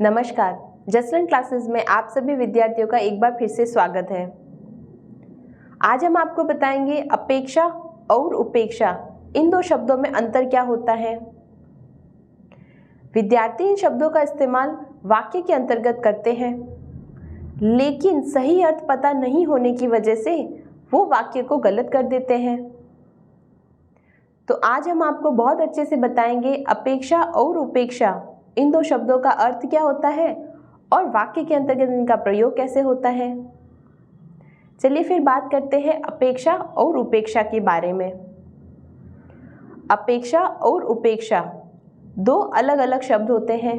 नमस्कार, जसवंत क्लासेस में आप सभी विद्यार्थियों का एक बार फिर से स्वागत है। आज हम आपको बताएंगे अपेक्षा और उपेक्षा, इन दो शब्दों में अंतर क्या होता है। विद्यार्थी इन शब्दों का इस्तेमाल वाक्य के अंतर्गत करते हैं, लेकिन सही अर्थ पता नहीं होने की वजह से वो वाक्य को गलत कर देते हैं। तो आज हम आपको बहुत अच्छे से बताएंगे अपेक्षा और उपेक्षा, इन दो शब्दों का अर्थ क्या होता है और वाक्य के अंतर्गत इनका प्रयोग कैसे होता है। चलिए फिर बात करते हैं अपेक्षा और उपेक्षा के बारे में। अपेक्षा और उपेक्षा दो अलग अलग शब्द होते हैं।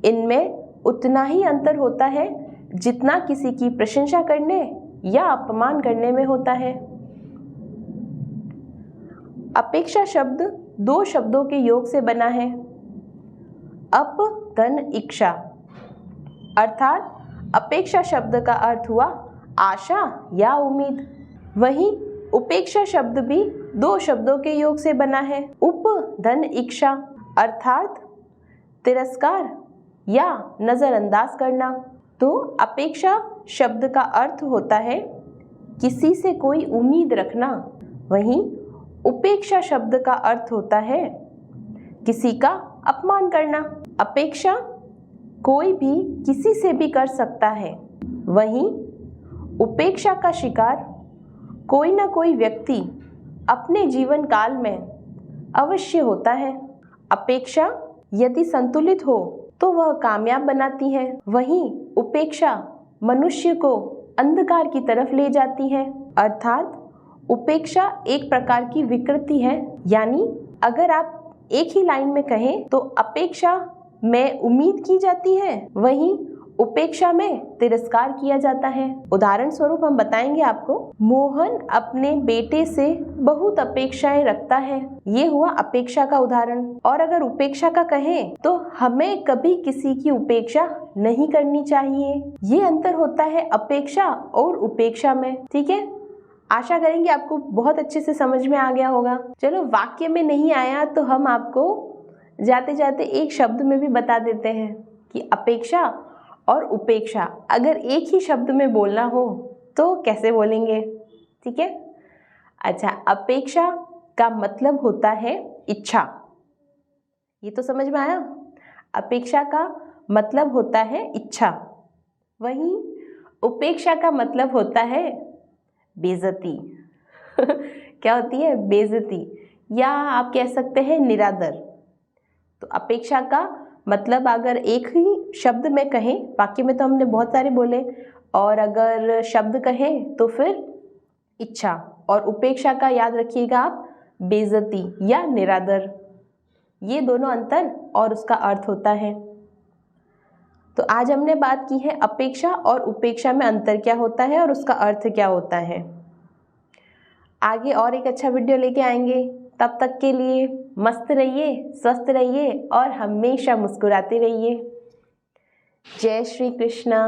इनमें उतना ही अंतर होता है जितना किसी की प्रशंसा करने या अपमान करने में होता है। अपेक्षा शब्द दो शब्दों के योग से बना है, अप धन इक्षा, अर्थात अपेक्षा शब्द का अर्थ हुआ आशा या उम्मीद। वहीं उपेक्षा शब्द भी दो शब्दों के योग से बना है, उप धन इक्षा, अर्थात तिरस्कार या नजरअंदाज करना। तो अपेक्षा शब्द का अर्थ होता है किसी से कोई उम्मीद रखना, वहीं उपेक्षा शब्द का अर्थ होता है किसी का अपमान करना। अपेक्षा कोई भी किसी से भी कर सकता है, वहीं उपेक्षा का शिकार कोई ना कोई व्यक्ति अपने जीवन काल में अवश्य होता है। अपेक्षा यदि संतुलित हो तो वह कामयाब बनाती है, वहीं उपेक्षा मनुष्य को अंधकार की तरफ ले जाती है। अर्थात उपेक्षा एक प्रकार की विकृति है, यानी अगर आप एक ही लाइन में कहें तो अपेक्षा में उम्मीद की जाती है, वहीं उपेक्षा में तिरस्कार किया जाता है। उदाहरण स्वरूप हम बताएंगे आपको, मोहन अपने बेटे से बहुत अपेक्षाएं रखता है, ये हुआ अपेक्षा का उदाहरण। और अगर उपेक्षा का कहें तो हमें कभी किसी की उपेक्षा नहीं करनी चाहिए। ये अंतर होता है अपेक्षा और उपेक्षा में, ठीक है। आशा करेंगे आपको बहुत अच्छे से समझ में आ गया होगा। चलो वाक्य में नहीं आया तो हम आपको जाते जाते एक शब्द में भी बता देते हैं कि अपेक्षा और उपेक्षा अगर एक ही शब्द में बोलना हो तो कैसे बोलेंगे, ठीक है। अच्छा, अपेक्षा का मतलब होता है इच्छा, ये तो समझ में आया। अपेक्षा का मतलब होता है इच्छा, वहीं उपेक्षा का मतलब होता है बेइज्जती। क्या होती है? बेइज्जती, या आप कह सकते हैं निरादर। तो अपेक्षा का मतलब अगर एक ही शब्द में कहें, वाक्य में तो हमने बहुत सारे बोले, और अगर शब्द कहें तो फिर इच्छा, और उपेक्षा का याद रखिएगा आप बेइज्जती या निरादर। ये दोनों अंतर और उसका अर्थ होता है। तो आज हमने बात की है अपेक्षा और उपेक्षा में अंतर क्या होता है और उसका अर्थ क्या होता है। आगे और एक अच्छा वीडियो लेके आएंगे, तब तक के लिए मस्त रहिए, स्वस्थ रहिए और हमेशा मुस्कुराते रहिए। जय श्री कृष्णा।